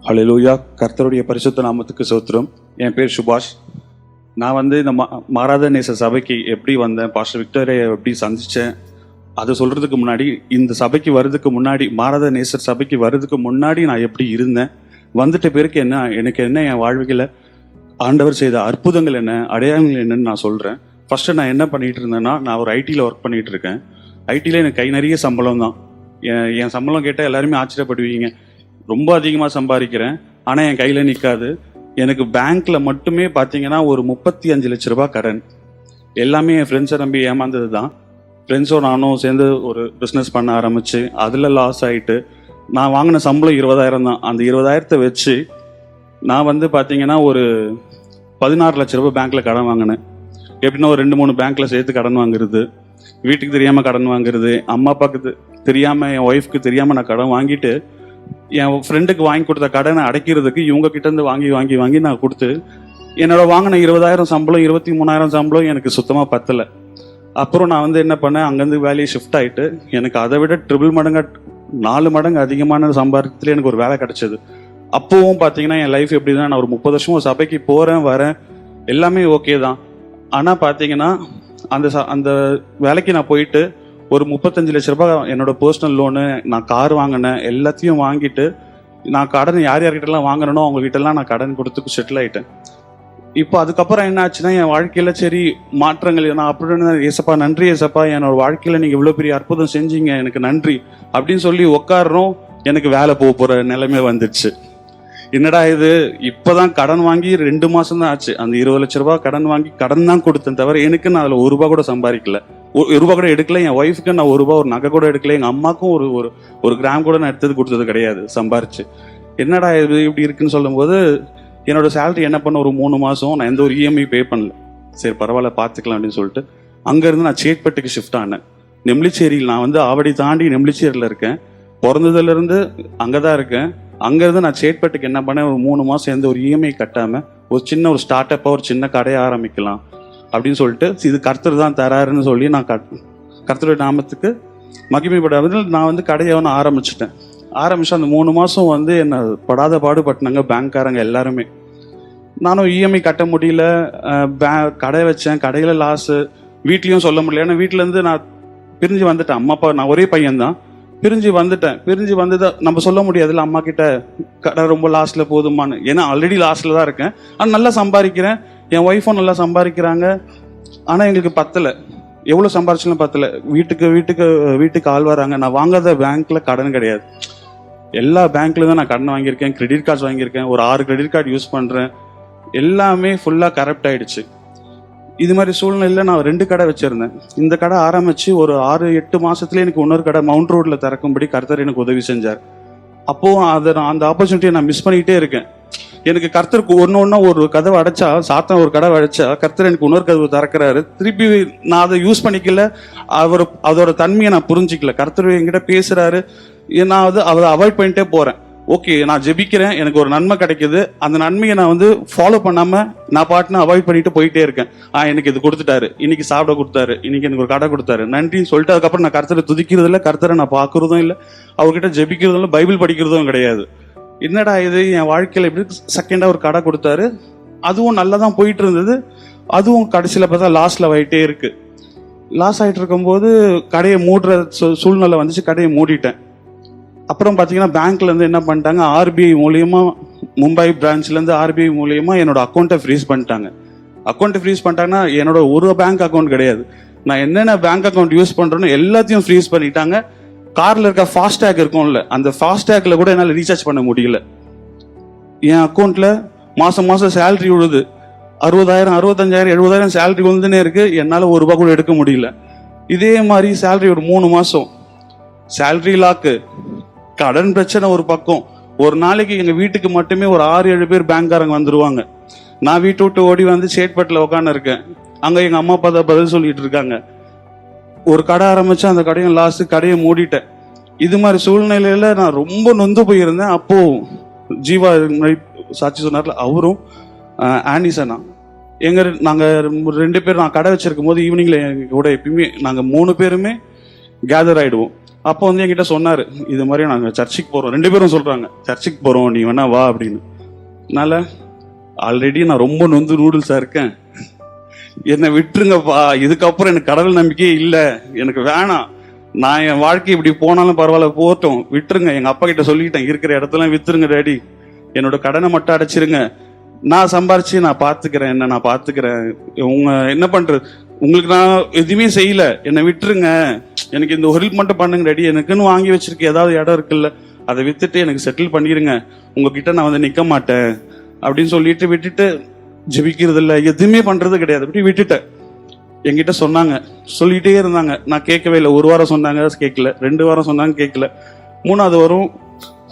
ஹல்லேலூயா. கர்த்தருடைய பரிசுத்த நாமத்துக்கு ஸ்தோத்திரம். என் பேர் சுபாஷ். நான் இந்த மாறாத நேச சபைக்கு எப்படி வந்தேன், பாஸ்டர் விக்டோரியை எப்படி சந்தித்தேன், அதை சொல்கிறதுக்கு முன்னாடி, இந்த சபைக்கு வர்றதுக்கு முன்னாடி, மாறாத நேசர் சபைக்கு வர்றதுக்கு முன்னாடி நான் எப்படி இருந்தேன், வந்துட்ட பேருக்கு என்ன, எனக்கு என்ன என் வாழ்வில் ஆண்டவர் செய்த அற்புதங்கள் என்ன, அடையாளங்கள் என்னன்னு நான் சொல்கிறேன். ஃபஸ்ட்டு நான் என்ன பண்ணிகிட்டு இருந்தேன்னா, நான் ஒரு ஐடியில் ஒர்க் பண்ணிகிட்டு இருக்கேன். ஐடியில் எனக்கு கை நிறைய சம்பளம் தான். என் சம்பளம் கேட்டால் எல்லாருமே ஆச்சரியப்படுவீங்க. ரொம்ப அதிகமாக சம்பாதிக்கிறேன், ஆனால் என் கையில் நிற்காது. எனக்கு பேங்க்கில் மட்டுமே பார்த்தீங்கன்னா ஒரு 35 லட்ச ரூபா கடன். எல்லாமே என் ஃப்ரெண்ட்ஸை நம்பி ஏமாந்தது தான். ஃப்ரெண்ட்ஸோ நானும் சேர்ந்து ஒரு பிஸ்னஸ் பண்ண ஆரம்பித்து அதில் லாஸ் ஆகிட்டு, நான் வாங்கின சம்பளம் 20,000 தான். அந்த 20,000 வச்சு நான் பார்த்தீங்கன்னா ஒரு 16 லட்ச ரூபா பேங்க்கில் கடன் வாங்கினேன். எப்படின்னா ஒரு 2-3 பேங்க்கில் சேர்த்து கடன் வாங்குறது, வீட்டுக்கு தெரியாமல் கடன் வாங்குறது, அம்மா அப்பாவுக்கு தெரியாமல், என் ஒய்ஃப்க்கு தெரியாமல் நான் கடன் வாங்கிட்டு என் ஃப்ரெண்டுக்கு வாங்கி கொடுத்த கடனை அடைக்கிறதுக்கு இவங்க கிட்டேருந்து வாங்கி வாங்கி வாங்கி நான் கொடுத்து, என்னோட வாங்கின 20,000 சம்பளம், 23,000 சம்பளம் எனக்கு சுத்தமாக பத்தலை. அப்புறம் நான் என்ன பண்ணேன், அங்கேருந்து வேலையை ஷிஃப்ட் ஆகிட்டு எனக்கு அதை விட 4 மடங்கு அதிகமான சம்பாதிக்கத்துல எனக்கு ஒரு வேலை கிடைச்சது. அப்போவும் பார்த்தீங்கன்னா என் லைஃப் எப்படி தான், நான் ஒரு 30 வருஷம் சபைக்கு போகிறேன் வரேன், எல்லாமே ஓகே தான். ஆனால் பார்த்தீங்கன்னா அந்த வேலைக்கு நான் போயிட்டு ஒரு 35 லட்ச ரூபாய் என்னோட பர்சனல் லோனு, நான் கார் வாங்கினேன், எல்லாத்தையும் வாங்கிட்டு நான் கடன் யார்கிட்டலாம் வாங்கினோ அவங்ககிட்டலாம் நான் கடன் கொடுத்து செட்டில் ஆகிட்டேன். இப்போ அதுக்கப்புறம் என்ன ஆச்சுன்னா, என் வாழ்க்கையில் சரி மாற்றங்கள், நான் அப்படின்னு ஏசப்பா நன்றி ஏசப்பா, என்னோட வாழ்க்கையில் நீங்கள் இவ்வளோ பெரிய அற்புதம் செஞ்சீங்க, எனக்கு நன்றி அப்படின்னு சொல்லி உட்காடுறோம். எனக்கு வேலை போகிற நிலைமை வந்துடுச்சு. என்னடா இது, இப்போதான் கடன் வாங்கி 2 மாதம் தான் ஆச்சு. அந்த 20 லட்ச ரூபா கடன் வாங்கி கடன் தான் கொடுத்தேன் தவிர எனக்கு நான் அதில் 1 ரூபா கூட சம்பாதிக்கல, 1 ரூபா கூட எடுக்கல. என் ஒய்ஃபுக்கு நான் 1 ரூபா ஒரு நகை கூட எடுக்கல. எங்கள் அம்மாவுக்கும் ஒரு கிராம் கூட நான் எடுத்தது கொடுத்தது கிடையாது சம்பாரிச்சு. என்னடா இது இப்படி இருக்குன்னு சொல்லும்போது, என்னோட சேலரி என்ன பண்ண ஒரு 3 மாதம் நான் எந்த ஒரு இஎம்ஐ பே பண்ணல. சரி பரவாயில்ல பார்த்துக்கலாம் அப்படின்னு சொல்லிட்டு அங்கேருந்து நான் சேட்பட்டுக்கு ஷிஃப்ட் ஆனேன். நெம்லிச்சேரியில் நான் ஆவடி தாண்டி நெம்லிச்சேரியில் இருக்கேன். பிறந்ததுலேருந்து அங்கே தான் இருக்கேன். அங்கேருந்து நான் சேட்பட்டுக்கு என்ன பண்ணேன், ஒரு 3 மாதம் எந்த ஒரு இஎம்ஐ கட்டாமல் ஒரு ஸ்டார்ட் அப்பாக ஒரு சின்ன கடையை ஆரம்பிக்கலாம் அப்படின்னு சொல்லிட்டு, இது கர்த்தர் தான் தராருன்னு சொல்லி நான் கர்த்தருடைய நாமத்துக்கு மகிமைப்படாமல் நான் கடையை ஆரம்பிச்சிட்டேன். ஆரம்பிச்சு அந்த 3 மாதம் என்னை படாத பாடுபட்டினாங்க பேங்க்காரங்க எல்லாருமே. நானும் இஎம்ஐ கட்ட முடியல, கடை வச்சேன், கடையில் லாஸு, வீட்லேயும் சொல்ல முடியல. ஏன்னா வீட்டிலேருந்து நான் பிரிஞ்சு வந்துட்டேன். அம்மா அப்பா, நான் ஒரே பையன்தான், பிரிஞ்சு வந்ததை நம்ம சொல்ல முடியாதுல்ல அம்மா கிட்ட, கடை ரொம்ப லாஸ்ட்டில் போதுமான்னு. ஏன்னா ஆல்ரெடி லாஸ்ட்டில் தான் இருக்கேன், ஆனால் நல்லா சம்பாதிக்கிறேன், என் ஒய்ஃபும் நல்லா சம்பாதிக்கிறாங்க. ஆனால் எங்களுக்கு பத்தலை, எவ்வளோ சம்பாரிச்சாலும் பத்தலை. வீட்டுக்கு ஆள் வராங்க. நான் வாங்காத பேங்க்கில் கடன் கிடையாது, எல்லா பேங்க்ல தான் நான் கடன் வாங்கியிருக்கேன், கிரெடிட் கார்ட்ஸ் வாங்கியிருக்கேன், ஒரு 6 கிரெடிட் கார்டு யூஸ் பண்ணுறேன். எல்லாமே ஃபுல்லாக கரப்ட் ஆகிடுச்சு. இது மாதிரி சூழ்நிலையில் நான் 2 கடை வச்சுருந்தேன். இந்த கடை ஆரம்பித்து ஒரு 6-8 மாதத்துலேயே எனக்கு இன்னொரு கடை மவுண்ட் ரோட்டில் திறக்கும்படி கர்த்தர் எனக்கு உதவி செஞ்சார். அப்போது அந்த ஆப்பர்ச்சுனிட்டியை நான் மிஸ் பண்ணிக்கிட்டே இருக்கேன். எனக்கு கர்த்தருக்கு ஒன்று ஒரு கதவை அடைச்சா, சாத்தன் ஒரு கதவை அடைச்சா, கர்த்தர் எனக்கு இன்னொரு கதவை திறக்கிறாரு. திருப்பி நான் அதை யூஸ் பண்ணிக்கல, அதோட தன்மையை நான் புரிஞ்சிக்கல. கர்த்தர் என்கிட்ட பேசுகிறாரு, நான் அதை அவாய்ட் பண்ணிட்டே போகிறேன். ஓகே நான் ஜெபிக்கிறேன், எனக்கு ஒரு நன்மை கிடைக்குது, அந்த நன்மையை நான் ஃபாலோ பண்ணாமல் நான் பாட்டுன்னு அவாய்ட் பண்ணிட்டு போயிட்டே இருக்கேன். எனக்கு இது கொடுத்துட்டாரு, இன்னைக்கு சாப்பிட கொடுத்தாரு, இன்னைக்கு எனக்கு ஒரு கடை கொடுத்தாரு, நன்றின்னு சொல்லிட்டு அதுக்கப்புறம் நான் கர்த்தரை துதிக்கிறது இல்லை, கர்த்தரை நான் பார்க்குறதும் இல்லை, அவர்கிட்ட ஜெபிக்கிறதும் இல்லை, பைபிள் படிக்கிறதும் கிடையாது. என்னடா இது என் வாழ்க்கையில் எப்படி செகண்டாக ஒரு கடை கொடுத்தாரு, அதுவும் நல்லா தான் போயிட்டு இருந்தது, அதுவும் கடைசியில் பார்த்தா லாஸில் ஆகிட்டே இருக்கு. லாஸ் ஆகிட்டு இருக்கும்போது கடையை மூடுற சூழ்நிலை வந்துச்சு, கடையை மூடிட்டேன். அப்புறம் பார்த்தீங்கன்னா பேங்க்லேருந்து என்ன பண்ணிட்டாங்க, ஆர்பிஐ மூலியமா, மும்பை பிரான்ச்லேருந்து ஆர்பிஐ மூலியமா என்னோட அக்கௌண்ட்டை ஃப்ரீஸ் பண்ணிட்டாங்க. அக்கௌண்ட்டை ஃப்ரீஸ் பண்ணிட்டாங்கன்னா என்னோட ஒரு பேங்க் அக்கௌண்ட் கிடையாது, நான் என்னென்ன பேங்க் அக்கௌண்ட் யூஸ் பண்ணுறேன்னு எல்லாத்தையும் ஃப்ரீஸ் பண்ணிட்டாங்க. காரில் இருக்க ஃபாஸ்டேக் இருக்கும்ல, அந்த ஃபாஸ்டேக்கில் கூட என்னால் ரீசார்ஜ் பண்ண முடியல. என் அக்கௌண்ட்டில் மாதம் சேலரி விழுது, 60,000 65,000 70,000 சேலரி விழுந்துனே இருக்கு, என்னால் 1 ரூபா கூட எடுக்க முடியல. இதே மாதிரி சேலரி ஒரு 3 மாதம் சேலரி லாக்கு, கடன் பிரச்சனை ஒரு பக்கம். ஒரு நாளைக்கு எங்க வீட்டுக்கு மட்டுமே ஒரு 6-7 பேர் பேங்க்காரங்க வந்துருவாங்க. நான் வீட்டை விட்டு ஓடி சேட்பட்டில் உட்காந்து இருக்கேன். அங்க எங்க அம்மா அப்பா தான் பதில் சொல்லிட்டு இருக்காங்க. ஒரு கடை ஆரம்பிச்சு அந்த கடையும் லாஸ்ட், கடையை மூடிட்டேன். இது மாதிரி சூழ்நிலையில நான் ரொம்ப நொந்து போயிருந்தேன். அப்போ ஜீவா சாட்சி சொன்னார்ல, அவரும் ஆனிசனா நாங்கள் 2 பேர், நான் கடை வச்சிருக்கும் போது ஈவினிங்ல எங்க கூட எப்பயுமே நாங்கள் 3 பேருமே கேதர் ஆயிடுவோம். அப்போ வந்து என்கிட்ட சொன்னாரு, இது மாதிரி நாங்க சர்ச்சுக்கு போறோம், 2 பேரும் சொல்றாங்க சர்ச்சுக்கு போறோம், நீ வேணா வா அப்படின்னு. அதனால ஆல்ரெடி நான் ரொம்ப நொந்து நூடுல்ஸா இருக்கேன், என்னை விட்டுருங்கப்பா, இதுக்கப்புறம் எனக்கு கடவுள் நம்பிக்கையே இல்லை, எனக்கு வேணாம், நான் என் வாழ்க்கை இப்படி போனாலும் பரவாயில்ல, போட்டோம், விட்டுருங்க. எங்க அப்பா கிட்ட சொல்லிட்டேன், இருக்கிற இடத்துல வித்துருங்க டேடி, என்னோட கடனை மட்டும் அடைச்சிருங்க, நான் சம்பாரிச்சு நான் பாத்துக்கிறேன், என்ன நான் பாத்துக்கிறேன், உங்க என்ன பண்றது, உங்களுக்கு நான் எதுவுமே செய்யல, என்னை விட்டுருங்க, எனக்கு இந்த ஒரு ஹெல்ப் மட்டும் பண்ணுங்க டேடி, எனக்குன்னு வாங்கி வச்சிருக்க ஏதாவது இடம் இருக்குல்ல, அதை வித்துட்டு எனக்கு செட்டில் பண்ணிருங்க, உங்ககிட்ட நான் வந்து நிக்க மாட்டேன் அப்படின்னு சொல்லிட்டு விட்டுட்டு ஜெபிக்கிறது இல்லை, எதுவுமே பண்றது கிடையாது, அப்படி விட்டுட்டேன். என்கிட்ட சொன்னாங்க, சொல்லிட்டே இருந்தாங்க, நான் கேட்கவே இல்லை. 1 வாரம் சொன்னாங்க கேட்கல, 2 வாரம் சொன்னாங்க கேட்கல, 3வது வாரம்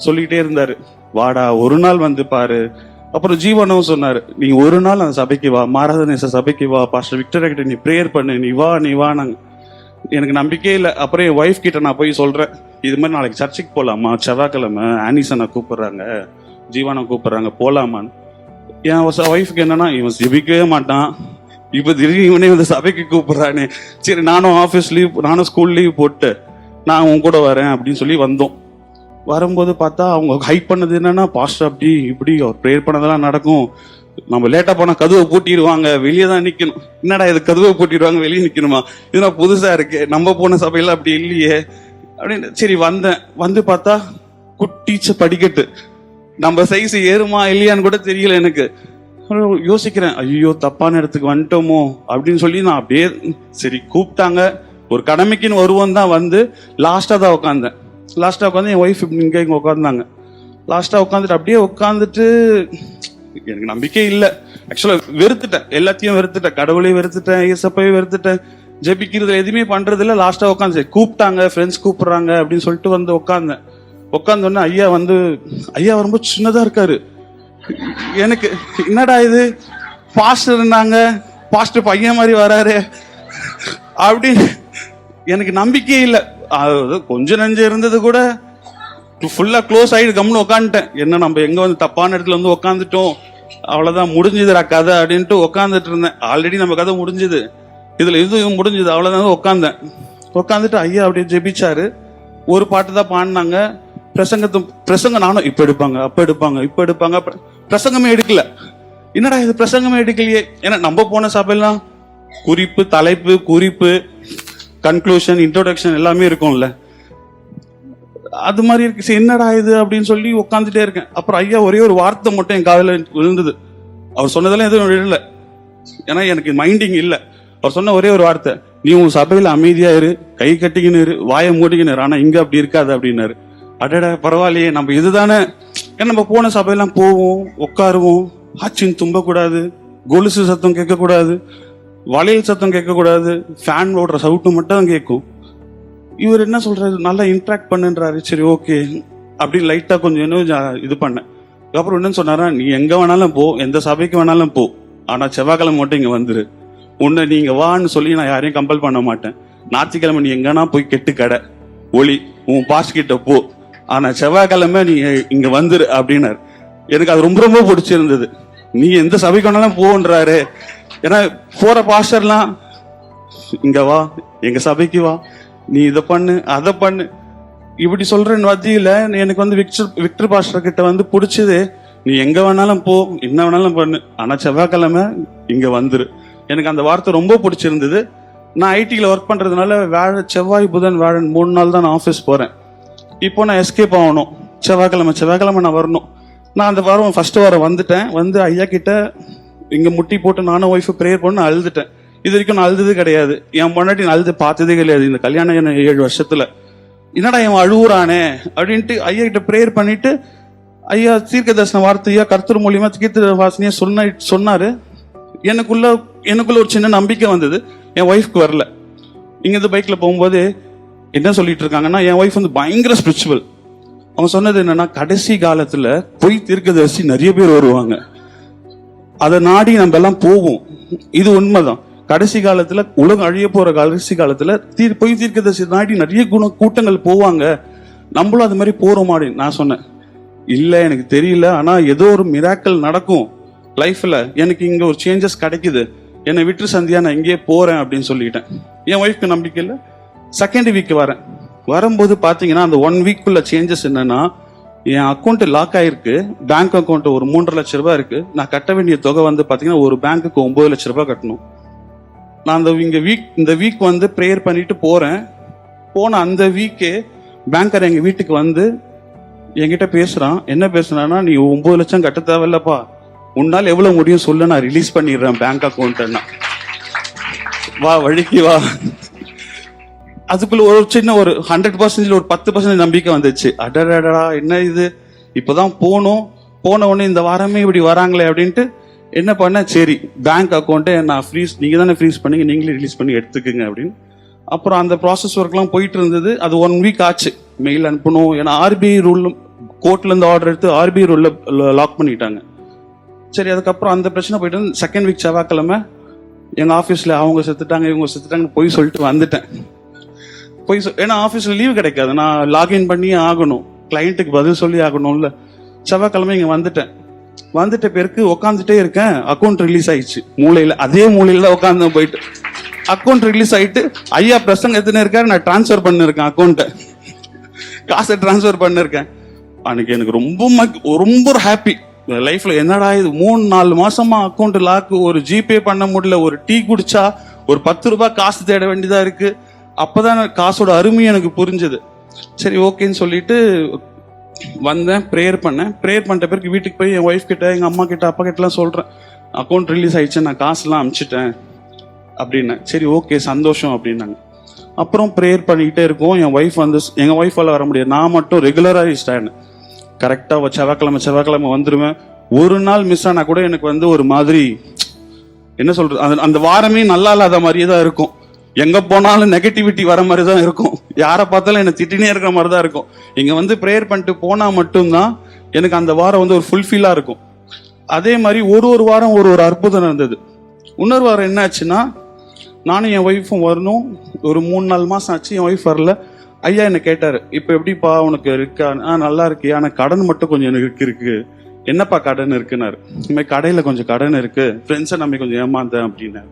சொல்லிட்டே இருந்தாரு, வாடா ஒரு நாள் வந்து பாரு. அப்புறம் ஜீவனும் சொன்னாரு, நீ ஒரு நாள் அந்த சபைக்கு வா, மாறாத நேச சபைக்கு வா, பாஸ்டர் விக்டர் கிட்ட நீ ப்ரேயர் பண்ணு, நீ வா நாங்க. எனக்கு நம்பிக்கையே இல்லை. அப்புறம் என் ஒய்ஃப் கிட்ட நான் போய் சொல்றேன், இது மாதிரி நாளைக்கு சர்ச்சுக்கு போலாமா, செவ்வாய்க்கிழமை ஆனிசனை கூப்பிடுறாங்க, ஜீவானை கூப்பிடுறாங்க, போலாமான்னு. என் ஒய்ஃபுக்கு என்னன்னா, இவன் ஜெபிக்கவே மாட்டான், இப்ப திடீர்னு இவனே வந்து சபைக்கு கூப்பிடுறானே, சரி நானும் ஆஃபீஸ் லீவ், நானும் ஸ்கூல் லீவ் போட்டு நான் உன் கூட வரேன் அப்படின்னு சொல்லி வந்தோம். வரும்போது பார்த்தா அவங்க ஹைப் பண்ணது என்னன்னா, பாஸ்டர் அப்படி இப்படி அவர் ப்ரேயர் பண்ணதெல்லாம் நடக்கும், நம்ம லேட்டா போனா கதவை பூட்டிடுவாங்க, வெளியே தான் நிக்கணும். என்னடா இது கதவை பூட்டிடுவாங்க வெளியே நிக்கணுமா, இதெல்லாம் புதுசா இருக்கு, நம்ம போன சபையில அப்படி இல்லையே அப்படின்னு. சரி வந்தேன், வந்து பார்த்தா குட்டிச்ச படிக்கட்டு, நம்ம சைஸ் ஏறுமா இல்லையான்னு கூட தெரியல எனக்கு. யோசிக்கிறேன், ஐயோ தப்பான இடத்துக்கு வந்துட்டோமோ அப்படின்னு சொல்லி நான் அப்படியே, சரி கூப்பிட்டாங்க, ஒரு கடமைக்குன்னு வருவோம் தான் வந்து லாஸ்டா தான் உட்காந்தேன். லாஸ்டா உட்காந்து என் ஒய்ஃப் இங்க உட்காந்துருந்தாங்க. லாஸ்டா உட்காந்துட்டு அப்படியே உட்காந்துட்டு எனக்கு நம்பிக்கை இல்லை, ஆக்சுவலா வெறுத்துட்டேன், எல்லாத்தையும் வெறுத்துட்டேன், கடவுளையும் வெறுத்துட்டேன், இயேசப்பையும் வெறுத்துட்டேன், ஜெபிக்கிறது எதுவுமே பண்றது இல்லை. லாஸ்டா உட்காந்து கூப்பிட்டாங்க, ஃப்ரெண்ட்ஸ் கூப்பிடுறாங்க அப்படின்னு சொல்லிட்டு வந்து உட்காந்தேன். உட்காந்தோடனே ஐயா வந்து, ஐயா ரொம்ப சின்னதா இருக்காரு, எனக்கு என்னடா இது பாஸ்டர் இருந்தாங்க, பாஸ்டர் பையன் மாதிரி வராரு அப்படின்னு எனக்கு நம்பிக்கையே இல்லை. கொஞ்சம் நஞ்சு இருந்தது கூட ஃபுல்லா க்ளோஸ் ஆயிட்டு கம்னு உட்காந்துட்டேன். என்ன நம்ம எங்க வந்து தப்பான இடத்துல வந்து உட்காந்துட்டோம், அவ்வளவுதான் முடிஞ்சதுடா கதை அப்படின்ட்டு உட்காந்துட்டு இருந்தேன். ஆல்ரெடி நம்ம கதை முடிஞ்சது, இதுல இதுவும் முடிஞ்சது, அவ்வளவுதான் உட்காந்தேன். உட்காந்துட்டு ஐயா அப்படியே ஜெபிச்சாரு, ஒரு பாட்டு தான் பாடினாங்க. பிரசங்கம் நானும் இப்ப எடுப்பாங்க, அப்ப எடுப்பாங்க, இப்ப எடுப்பாங்க, பிரசங்கமே எடுக்கல. என்னடா இது பிரசங்கமே எடுக்கலையே, ஏன்னா நம்ம போன சபையெல்லாம் குறிப்பு, தலைப்பு, குறிப்பு, கன்க்ளூஷன், இன்ட்ரோடக்ஷன் எல்லாமே இருக்கும்ல, அது மாதிரி இருக்கு. என்னடா இது அப்படின்னு சொல்லி உட்காந்துட்டே இருக்கேன். அப்புறம் ஐயா ஒரே ஒரு வார்த்தை மட்டும் என் காதுல விழுந்தது. அவர் சொன்னதெல்லாம் எதுவும் விழல, ஏன்னா எனக்கு மைண்டிங் இல்லை. அவர் சொன்ன ஒரே ஒரு வார்த்தை, நீ உன் சபையில அமைதியா இரு, கை கட்டிக்கின்னு இரு, வாயை மூடிக்கின்னு, ஆனா இங்க அப்படி இருக்காது அப்படின்னாரு. அடடா பரவாயில்லையே, நம்ம இதுதானே, ஏன்னா நம்ம போன சபையெல்லாம் போவோம், உட்காருவோம், ஆச்சின்னு தும்பக்கூடாது, கொலுசு சத்தம் கேட்கக்கூடாது, வளையல் சத்தம் கேட்கக்கூடாது, ஃபேன் ஓடுற சவுட்டு மட்டும் கேட்கும். இவர் என்ன சொல்றாரு, நல்லா இன்ட்ராக்ட் பண்ணுன்றாரு. சரி ஓகே அப்படி லைட்டா கொஞ்சம் இது பண்ணேன். அப்புறம் என்னன்னு சொன்னாரா, நீ எங்க வேணாலும் போ, எந்த சபைக்கு வேணாலும் போ, ஆனா செவ்வாய்க்கிழமை மட்டும் இங்க வந்துரு, உன்னை நீங்க வான்னு சொல்லி நான் யாரையும் கம்பல் பண்ண மாட்டேன், ஞாயிற்றுக்கிழமை நீ எங்கன்னா போய் கெட்டு கடை ஒளி, உன் பாஸ் கிட்ட போ, ஆனா செவ்வாய்க்கிழமை நீ இங்க வந்துரு அப்படின்னாரு. எனக்கு அது ரொம்ப ரொம்ப பிடிச்சிருந்தது. நீ எந்த சபைக்கு வேணாலும் போன்றாரு. ஏன்னா போற பாஸ்டர்லாம் இங்க வா, எங்க சபைக்கு வா, நீ இதை பண்ணு அதை பண்ணு இப்படி சொல்ற மத்தியில எனக்கு வந்து விக்டர் பாஸ்டர் கிட்ட வந்து பிடிச்சது, நீ எங்க வேணாலும் போ, என்ன வேணாலும் பண்ணு, ஆனா செவ்வாய்க்கிழமை இங்க வந்துரு. எனக்கு அந்த வார்த்தை ரொம்ப பிடிச்சிருந்தது. நான் ஐடில ஒர்க் பண்றதுனால செவ்வாய் புதன் வியாழன் 3 நாள் தான் நான் ஆஃபீஸ் போறேன். இப்போ நான் எஸ்கேப் ஆகணும், செவ்வாய்க்கிழமை நான் வரணும். நான் அந்த வாரம் ஃபர்ஸ்ட் வாரம் வந்துட்டேன். வந்து ஐயா கிட்ட இங்க முட்டி போட்டு நானும் ஒய்ஃபு ப்ரேயர் பண்ண அழுதுட்டேன். இது வரைக்கும் நான் அழுதது கிடையாது, என் பொண்டாட்டி நான் அழுது பார்த்ததே கிடையாது இந்த கல்யாணம் 7 வருஷத்துல. என்னடா இவன் அழுவுறானே அப்படின்ட்டு ஐயா கிட்ட ப்ரேயர் பண்ணிட்டு, ஐயா தீர்க்க தரிசன வார்த்தையா கர்த்தர் மூலியமா கீர்த்தன வாசனையா சொன்னாரு. எனக்குள்ள ஒரு சின்ன நம்பிக்கை வந்தது. என் ஒய்ஃப்க்கு வரல. இங்கிருந்து பைக்ல போகும்போது என்ன சொல்லிட்டு இருக்காங்கன்னா, என் ஒய்ஃப் வந்து பயங்கர ஸ்பிரிச்சுவல். அவங்க சொன்னது என்னன்னா, கடைசி காலத்துல பொய் தீர்க்கதரிசி நிறைய பேர் வருவாங்க, அதை நாடி நம்ம எல்லாம் போவோம். இது உண்மைதான். கடைசி காலத்துல உலகம் அழிய போற கடைசி காலத்துல பொய் தீர்க்கதரிசி நாடி நிறைய கூட்டங்கள் போவாங்க, நம்மளும் அது மாதிரி போறோம் அப்படின்னு நான் சொன்னேன். இல்ல எனக்கு தெரியல, ஆனா ஏதோ ஒரு மிராக்கல் நடக்கும் லைஃப்ல, எனக்கு இங்க ஒரு சேஞ்சஸ் கிடைக்குது, என்னை விட்டு சந்தியா நான் இங்கேயே போறேன் அப்படின்னு சொல்லிட்டேன். என் ஒய்ஃப்க்கு நம்பிக்கை இல்லை. செகண்ட் வீக் வரேன். வரும்போது பார்த்தீங்கன்னா அந்த 1 வீக்குள்ள சேஞ்சஸ் என்னன்னா, என் அக்கௌண்ட் லாக் ஆயிருக்கு. பேங்க் அக்கௌண்ட் ஒரு 3.5 லட்ச ரூபாய் இருக்கு. நான் கட்ட வேண்டிய தொகை வந்து பார்த்தீங்கன்னா ஒரு பேங்க்குக்கு 9 லட்ச ரூபாய் கட்டணும். நான் இந்த வீக் வந்து ப்ரேயர் பண்ணிட்டு போறேன். போன அந்த வீக்கே பேங்கர் எங்க வீட்டுக்கு வந்து என்கிட்ட பேசுறான். என்ன பேசுறான்னா, நீ 9 லட்சம் கட்ட தேவையில்லப்பா, உன்னால எவ்வளவு முடியும் சொல்லு, நான் ரிலீஸ் பண்ணிடுறேன் பேங்க் அக்கௌண்ட். வா வழிக்கு வா. அதுக்குள்ள ஒரு சின்ன ஒரு 100% ஒரு 10% நம்பிக்கை வந்துச்சு. அடடா என்ன இது, இப்பதான் போன உடனே இந்த வாரமே இப்படி வராங்களே அப்படின்ட்டு என்ன பண்ண, சரி பேங்க் அக்கௌண்ட்டை நான் ஃப்ரீஸ், நீங்க தானே ஃப்ரீஸ் பண்ணீங்க, நீங்களே ரிலீஸ் பண்ணி எடுத்துக்குங்க அப்படின்னு. அப்புறம் அந்த ப்ராசஸ் ஒர்க்லாம் போயிட்டு இருந்தது. அது 1 வீக் ஆச்சு. மெயில் அனுப்பணும், ஏன்னா ஆர்பிஐ ரூல், கோர்ட்ல இருந்து ஆர்டர் எடுத்து ஆர்பிஐ ரூல்ல லாக் பண்ணிட்டாங்க. சரி, அதுக்கப்புறம் அந்த பிரச்சனை போயிட்டு இருந்து செகண்ட் வீக் செவ்வாய்க்கிழமை எங்க ஆஃபீஸ்ல அவங்க செத்துட்டாங்க இவங்க செத்துட்டாங்க போய் சொல்லிட்டு வந்துட்டேன். ஏன்னா ஆஃபீஸ்ல லீவு கிடைக்காது, நான் லாகின் பண்ணி ஆகணும், கிளைண்ட்டுக்கு பதில் சொல்லி ஆகணும்ல. செவ்வாய்க்கிழமை இங்க வந்துட்ட பேருக்கு உட்காந்துட்டே இருக்கேன். அக்கௌண்ட் ரிலீஸ் ஆயிடுச்சு. அதே மூலையில உட்காந்து போயிட்டு அக்கௌண்ட் ரிலீஸ் ஆயிட்டு, ஐயா பிரசங்க எத்தனை இருக்காரு, நான் டிரான்ஸ்பர் பண்ணிருக்கேன் அக்கௌண்ட்டை, காசை டிரான்ஸ்பர் பண்ணிருக்கேன். அன்னைக்கு எனக்கு ரொம்ப ஹாப்பி லைஃப்ல. என்னடா இது 3-4 மாசமா அக்கௌண்ட் லாக், ஒரு ஜிபே பண்ண முடியல, ஒரு டீ குடிச்சா ஒரு 10 ரூபாய் காசு தேட வேண்டியதா இருக்கு. அப்பதான் காசோட அருமை எனக்கு புரிஞ்சது. சரி ஓகேன்னு சொல்லிட்டு வந்தேன், ப்ரேயர் பண்ணிட்ட பிறகு வீட்டுக்கு போய் என் ஒய்ஃப் கிட்ட, எங்க அம்மா கிட்ட, அப்பா கிட்ட எல்லாம் சொல்றேன், அக்கௌண்ட் ரிலீஸ் ஆயிடுச்சு, நான் காசுலாம் அனுப்பிச்சிட்டேன் அப்படின்னு. சரி ஓகே சந்தோஷம் அப்படின்னாங்க. அப்புறம் ப்ரேயர் பண்ணிக்கிட்டே இருக்கோம். எங்க ஒய்ஃபால வர முடியாது, நான் மட்டும் ரெகுலரா ஸ்டாண்ட் கரெக்டா செவ்வாய்க்கிழமை வந்துருவேன். ஒரு நாள் மிஸ் ஆனா கூட எனக்கு வந்து ஒரு மாதிரி என்ன சொல்றது, அந்த வாரமே நல்லா இல்லாத மாதிரியே தான் இருக்கும். எங்க போனாலும் நெகட்டிவிட்டி வர மாதிரி தான் இருக்கும். யாரை பார்த்தாலும் என்ன திட்டினே இருக்கிற மாதிரி தான் இருக்கும். இங்க வந்து ப்ரேயர் பண்ணிட்டு போனா மட்டும்தான் எனக்கு அந்த வாரம் வந்து ஒரு ஃபுல்ஃபில்லா இருக்கும். அதே மாதிரி ஒரு வாரம் ஒரு அற்புதம் நடந்தது. இன்னொரு வாரம் என்ன ஆச்சுன்னா, நானும் என் ஒய்ஃபும் வரணும். ஒரு 3-4 மாசம் ஆச்சு, என் ஒய்ஃப் வரல. ஐயா என்ன கேட்டாரு, இப்ப எப்படிப்பா உனக்கு இருக்கா? நல்லா இருக்கு, ஆனா கடன் மட்டும் கொஞ்சம் எனக்கு இருக்கு. என்னப்பா கடன் இருக்குன்னாரு. இந்த மாதிரி கடையில கொஞ்சம் கடன் இருக்கு, ஃப்ரெண்ட்ஸை நம்பி கொஞ்சம் ஏமாந்தேன் அப்படின்னு.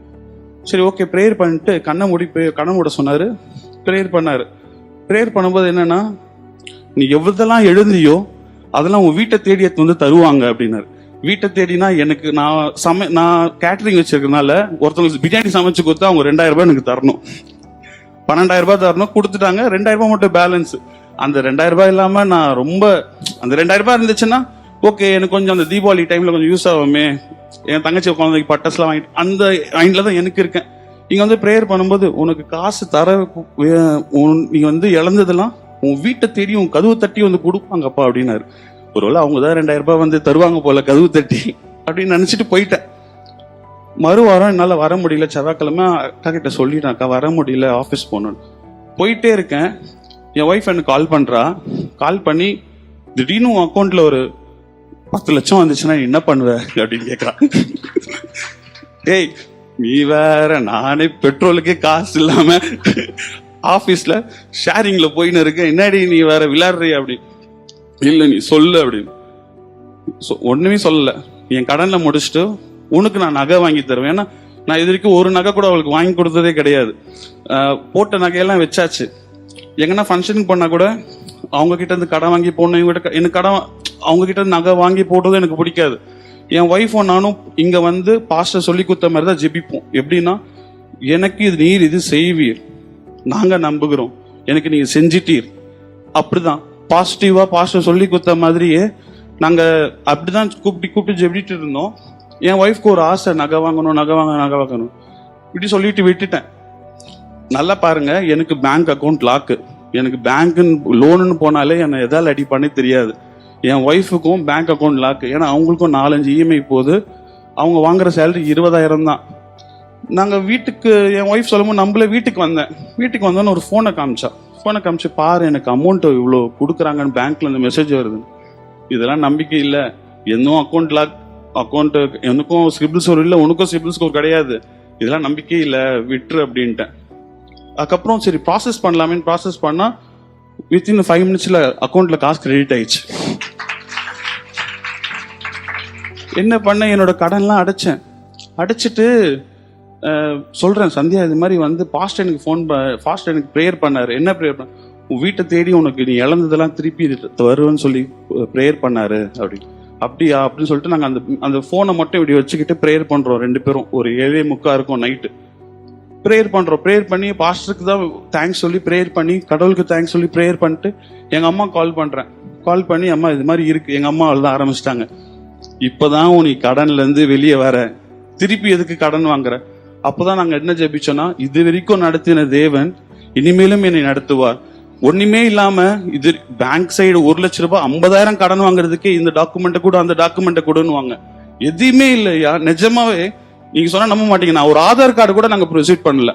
சரி ஓகே, ப்ரேயர் பண்ணிட்டு கண்ணை மூட சொன்னாரு. ப்ரேயர் பண்ணாரு. ப்ரேயர் பண்ணும்போது என்னன்னா, நீ எவ்வளதெல்லாம் எழுந்தியோ அதெல்லாம் உன் வீட்டை தேடி எடுத்து வந்து தருவாங்க அப்படின்னாரு. வீட்டை தேடினா எனக்கு நான் கேட்டரிங் வச்சிருக்கனால ஒருத்தவங்களுக்கு பிரியாணி சமைச்சு கொடுத்தா அவங்க 2000 ரூபாய் எனக்கு தரணும். 12,000 ரூபாய் தரணும், கொடுத்துட்டாங்க. 2000 ரூபாய் மட்டும் பேலன்ஸ். அந்த 2000 ரூபாய் இல்லாம நான் அந்த 2000 ரூபாய் இருந்துச்சுன்னா ஓகே, எனக்கு கொஞ்சம் அந்த தீபாவளி டைம்ல கொஞ்சம் யூஸ் ஆகுமே, என் தங்கச்சி குழந்தைக்கு பட்டஸ்லாம் வாங்கிட்டு, அந்த மைண்ட்ல தான் எனக்கு இருக்கேன். இங்க வந்து ப்ரேயர் பண்ணும்போது, உனக்கு காசு நீ வந்து இழந்ததெல்லாம் உன் வீட்டை தேடி உன் கதவு தட்டி வந்து கொடுப்பாங்கப்பா அப்படின்னாரு. ஒருவேளை அவங்க தான் 2000 ரூபாய் வந்து தருவாங்க போல கதவு தட்டி அப்படின்னு நினைச்சிட்டு போயிட்டேன். மறுவாரம் என்னால வர முடியல. செவ்வாய்க்கிழமை அக்கா கிட்ட சொல்லிட்டேன், அக்கா வர முடியல, ஆஃபீஸ் போகணும்னு. போயிட்டே இருக்கேன். என் ஒய்ஃப் எனக்கு கால் பண்ணி திடீர்னு உன் அக்கௌண்ட்ல ஒரு 10 லட்சம் வந்துச்சுன்னா என்ன பண்ணுவ அப்படின்னு கேட்கறான். டேய் நீ வேற, நானே பெட்ரோலுக்கே காசு இல்லாம ஆபீஸ்ல ஷேரிங்ல போயின்னு இருக்கேன், என்னடி நீ வேற விளையாடுறிய அப்படி. இல்ல நீ சொல்லு அப்படின்னு. ஒண்ணுமே சொல்லல. என் கடன்ல முடிச்சுட்டு உனக்கு நான் நகை வாங்கி தருவேன். ஏன்னா நான் இது வரைக்கும் ஒரு நகை கூட அவளுக்கு வாங்கி கொடுத்ததே கிடையாது. போட்ட நகையெல்லாம் வச்சாச்சு. எங்கன்னா ஃபங்க்ஷனுக்கு போனா கூட அவங்க கிட்ட இருந்து கடன் வாங்கி போடணும். எனக்கு கடன் அவங்க கிட்ட இருந்து நகை வாங்கி போடுறது எனக்கு பிடிக்காது. என் ஒய்ஃபும் நானும் இங்க வந்து பாஸ்டர் சொல்லி கொடுத்த மாதிரி தான் ஜெபிப்போம். எப்படின்னா, எனக்கு நீர் இது செய்வீர், நாங்க நம்புகிறோம், எனக்கு நீங்க செஞ்சிட்டீர். அப்படிதான் பாசிட்டிவா பாஸ்டர் சொல்லி கொடுத்த மாதிரியே நாங்க அப்படிதான் கூப்பிட்டு ஜெபிட்டு இருந்தோம். என் ஒய்ஃப்க்கு ஒரு ஆசை, நகை வாங்கணும். இப்படி சொல்லிட்டு விட்டுட்டேன். நல்லா பாருங்க, எனக்கு பேங்க் அக்கௌண்ட் லாக்கு. எனக்கு பேங்க் லோனுன்னு போனாலே என்னை எதால அடிப்பானே தெரியாது. என் ஒய்ஃபுக்கும் பேங்க் அக்கௌண்ட் லாக்கு. ஏன்னா அவங்களுக்கும் 4-5 இஎம்ஐ போகுது. அவங்க வாங்குற சேலரி 20,000 தான். நாங்க வீட்டுக்கு, என் ஒய்ஃப் சொல்லும்போது நம்மள வீட்டுக்கு வந்தோன்னு ஒரு ஃபோனை காமிச்சு, பாரு எனக்கு அமௌண்ட் இவ்வளோ கொடுக்குறாங்கன்னு பேங்க்ல இருந்து மெசேஜ் வருது. இதெல்லாம் நம்பிக்கை இல்லை. என்னும் அக்கௌண்ட் லாக், அக்கௌண்ட் எனக்கும் சிபில் ஸ்கோர் இல்லை, உனக்கும் சிபில் ஸ்கோர் கிடையாது, இதெல்லாம் நம்பிக்கை இல்லை, விட்டுரு அப்படின்ட்டேன். அதுக்கப்புறம் சரி ப்ராசஸ் பண்ணா வித்தின் 5 மினிட்ஸ்ல அக்கௌண்ட்ல காசு கிரெடிட் ஆயிடுச்சு. என்ன பண்ண, என்னோட கடன்லாம் அடைச்சிட்டு சொல்றேன், சந்தியா இது மாதிரி வந்து பாஸ்டர் எனக்கு ப்ரேயர் பண்ணாரு. என்ன ப்ரேயர் பண்ண, உன் வீட்டை தேடி உனக்கு நீ இழந்ததெல்லாம் திருப்பி வருவேன்னு சொல்லி ப்ரேயர் பண்ணாரு அப்படியா அப்படின்னு சொல்லிட்டு நாங்கள் அந்த ஃபோனை மட்டும் இப்படி வச்சுக்கிட்டு ப்ரேயர் பண்றோம் 2 பேரும். ஒரு 7:45 இருக்கும் நைட்டு. ப்ரேயர் பண்றோம். ப்ரேயர் பண்ணி பாஸ்டருக்கு தான் தேங்க்ஸ் சொல்லி ப்ரேயர் பண்ணி, கடவுளுக்கு தேங்க்ஸ் சொல்லி ப்ரேயர் பண்ணிட்டு எங்க அம்மா கால் பண்றேன். கால் பண்ணி, அம்மா இது மாதிரி இருக்கு. எங்க அம்மா தான் ஆரம்பிச்சிட்டாங்க, இப்பதான் நீ கடன்ல இருந்து வெளியே வர, திருப்பி எதுக்கு கடன் வாங்குற? அப்பதான் நாங்க என்ன ஜெபிச்சோம்னா, இது வரைக்கும் நடத்தின தேவன் இனிமேலும் என்னை நடத்துவார். ஒண்ணுமே இல்லாம இது பேங்க் சைடு 1 லட்சம் ரூபாய் 50,000 கடன் வாங்குறதுக்கே இந்த டாக்குமெண்ட்டை கூட அந்த டாக்குமெண்ட்டை கூடன்னு வாங்க. எதுவுமே இல்லையா, நிஜமாவே நீங்க சொன்னா நம்ப மாட்டீங்க. நான் ஒரு ஆதார் கார்டு கூட நாங்க ப்ரொசீட் பண்ணல.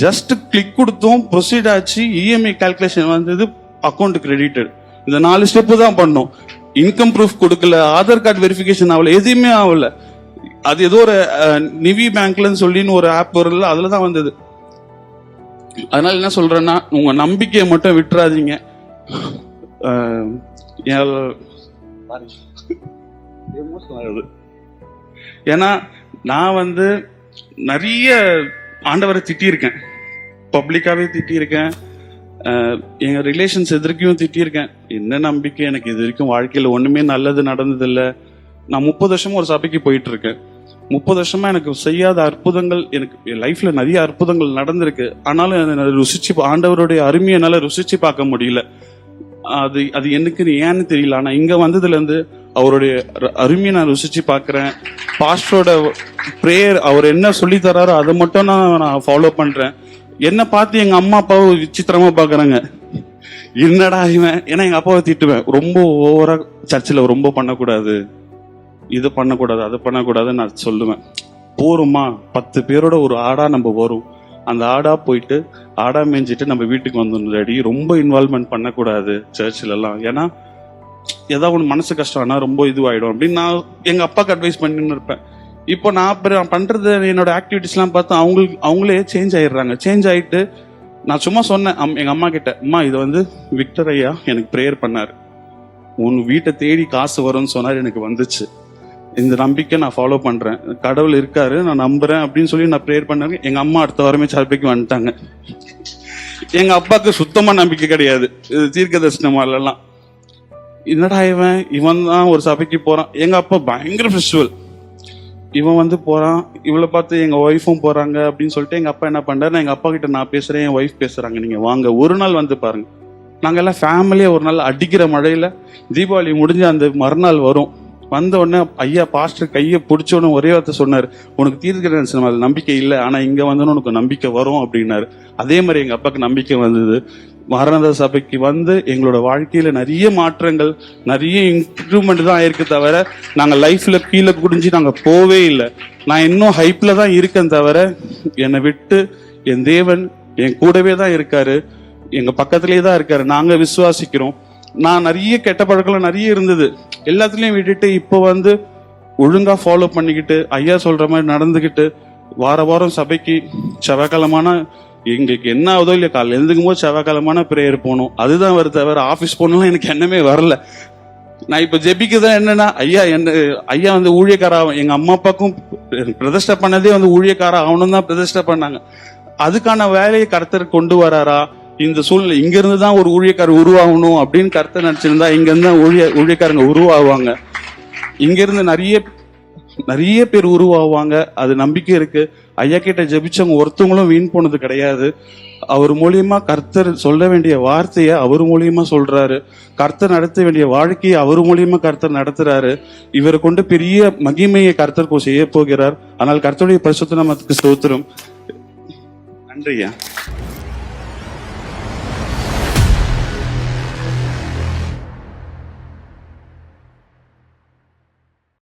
ஜஸ்ட் கிளிக் கொடுத்தோம், ப்ரொசீட் ஆச்சு, இஎம்ஐ கால்குலேஷன் வந்தது, அக்கௌண்ட் கிரெடிட்டட். இந்த 4 ஸ்டெப் தான் பண்ணோம். இன்கம் ப்ரூஃப் கொடுக்கல, ஆதார் கார்டு வெரிஃபிகேஷன் ஆகல, எதுவுமே ஆகல. அது ஏதோ ஒரு நிவி பேங்க்லன்னு சொல்லின்னு ஒரு ஆப் வரல, அதுலதான் வந்தது. அதனால என்ன சொல்றேன்னா, உங்க நம்பிக்கையை மட்டும் விட்டுறாதீங்க. ஏன்னா நான் நிறைய ஆண்டவரை திட்டியிருக்கேன், பப்ளிக்காவே திட்டியிருக்கேன், எங்க ரிலேஷன்ஸ் எதிர்க்கையும் திட்டியிருக்கேன். என்ன நம்பிக்கை எனக்கு இது வரைக்கும் வாழ்க்கையில ஒண்ணுமே நல்லது நடந்ததில்லை. நான் 30 வருஷமா ஒரு சபைக்கு போயிட்டு இருக்கேன். 30 வருஷமா எனக்கு செய்யாத அற்புதங்கள், எனக்கு லைஃப்ல நிறைய அற்புதங்கள் நடந்திருக்கு. ஆனாலும் ருசிச்சு ஆண்டவருடைய அருமையை என்னால ருசிச்சு பார்க்க முடியல. அது எனக்கு ஏன்னு தெரியல. ஆனா இங்க வந்ததுல இருந்து அவருடைய அருமையை நான் ருசிச்சு பாக்குறேன். பாஸ்டரோட பிரேயர், அவர் என்ன சொல்லி தராரோ அதை மட்டும் நான் ஃபாலோ பண்றேன். என்ன பார்த்து எங்க அம்மா அப்பாவை விசித்திரமா பாக்குறாங்க, என்னடா இவன். ஏன்னா எங்க அப்பாவை திட்டுவேன், ரொம்ப ஓவரா சர்ச்சில் ரொம்ப பண்ணக்கூடாது, இது பண்ணக்கூடாது, அது பண்ணக்கூடாதுன்னு நான் சொல்லுவேன். போருமா, 10 பேரோட ஒரு ஆடா நம்ம வரும், அந்த ஆடா போயிட்டு ஆடா மேய்ஞ்சிட்டு நம்ம வீட்டுக்கு வந்துடுறடி. ரொம்ப இன்வால்வ்மெண்ட் பண்ணக்கூடாது சர்ச்சில் எல்லாம். ஏன்னா ஏதாவது ஒன்று மனசு கஷ்டம் ஆனா ரொம்ப இதுவாயிடும் அப்படின்னு நான் எங்க அப்பாவுக்கு அட்வைஸ் பண்ணின்னு இருப்பேன். இப்போ நான் பண்றது என்னோட ஆக்டிவிட்டிஸ்லாம் பார்த்து அவங்களே சேஞ்ச் ஆயிடுறாங்க. சேஞ்ச் ஆயிட்டு நான் சும்மா சொன்னேன் எங்க அம்மா கிட்ட, அம்மா இது விக்டர் ஐயா எனக்கு ப்ரேயர் பண்ணாரு, உன் வீட்டை தேடி காசு வரும்னு சொன்னார், எனக்கு வந்துச்சு. இந்த நம்பிக்கை நான் ஃபாலோ பண்றேன், கடவுள் இருக்காரு, நான் நம்புறேன் அப்படின்னு சொல்லி நான் ப்ரேயர் பண்ணேன். எங்க அம்மா அடுத்த வாரமே சபைக்கு வந்துட்டாங்க. எங்க அப்பாவுக்கு சுத்தமா நம்பிக்கை கிடையாது தீர்க்க தரிசனமாலாம். என்னடா இவன் தான் ஒரு சபைக்கு போறான். எங்க அப்பா பயங்கர ஃபெஸ்டிவல், இவன் போறான், இவளை பார்த்து எங்க ஒய்ஃபும் போறாங்க அப்படின்னு சொல்லிட்டு எங்க அப்பா என்ன பண்றாரு, எங்க அப்பா கிட்ட நான் பேசுறேன், என் ஒய்ஃப் பேசுறாங்க, நீங்க வாங்க ஒரு நாள் பாருங்க. நாங்க எல்லாம் ஃபேமிலியா ஒரு நாள் அடிக்கிற மழையில, தீபாவளி முடிஞ்சு அந்த மறுநாள் வந்த உடனே ஐயா பாஸ்டர் கையை பிடிச்ச உடனே ஒரே வார்த்தை சொன்னாரு, உனக்கு தீர்க்க நம்பிக்கை இல்லை, ஆனா இங்க வந்தோன்னு உனக்கு நம்பிக்கை வரும் அப்படின்னாரு. அதே மாதிரி எங்க அப்பாவுக்கு நம்பிக்கை வந்தது. மாரநாத சபைக்கு எங்களோட வாழ்க்கையில நிறைய மாற்றங்கள், நிறைய இம்ப்ரூவ்மெண்ட் தான் ஆயிருக்கு தவிர நாங்க லைஃப்ல கீழே குடிஞ்சு நாங்க போவே இல்லை. நான் இன்னும் ஹைப்ல தான் இருக்கேன் தவிர, என்னை விட்டு என் தேவன் என் கூடவே தான் இருக்காரு, எங்க பக்கத்திலேயே தான் இருக்காரு. நாங்க விசுவாசிக்கிறோம். நான் நிறைய கெட்ட பழக்கம் நிறைய இருந்தது, எல்லாத்துலயும் விட்டுட்டு இப்போ ஒழுங்கா ஃபாலோ பண்ணிக்கிட்டு ஐயா சொல்ற மாதிரி நடந்துகிட்டு வார வாரம் சபைக்கு செவ்வாய்க்கிழமான எங்களுக்கு என்ன ஆகுதோ இல்லையா, காலையில் எழுந்துக்கும் போது செவ்வாய்க்கிழமான பிரேயர் போகணும், அதுதான் வருது தவிர ஆஃபீஸ் போகணும்லாம் எனக்கு எண்ணமே வரல. நான் இப்ப ஜெபிக்கதான் என்னன்னா, ஐயா ஊழியக்கார எங்க அம்மா அப்பாக்கும் பிரதிஷ்டை பண்ணதே ஊழியக்கார ஆகணும் தான் பிரதிஷ்டை பண்ணாங்க. அதுக்கான வேலையை கர்த்தர் கொண்டு வராரா? இந்த சூழ்நிலை இங்க இருந்துதான் ஒரு ஊழியக்காரர் உருவாகணும் அப்படின்னு கர்த்தர் நினைச்சிருந்தா இங்க இருந்தா ஊழியக்காரங்க உருவாகுவாங்க. இங்க இருந்து நிறைய பேர் உருவாகுவாங்க, அது நம்பிக்கை இருக்கு. ஐயா கிட்ட ஜெபிச்சவங்க ஒருத்தவங்களும் வீண் போனது கிடையாது. அவர் மூலியமா கர்த்தர் சொல்ல வேண்டிய வார்த்தையை அவர் மூலியமா சொல்றாரு, கர்த்தர் நடத்த வேண்டிய வாழ்க்கையை அவர் மூலியமா கர்த்தர் நடத்துறாரு. இவரை கொண்டு பெரிய மகிமையை கர்த்தர் செய்ய போகிறார். ஆனால் கர்த்தருடைய பரிசுத்த நாமத்துக்கு ஸ்தோத்திரம். நன்றியா.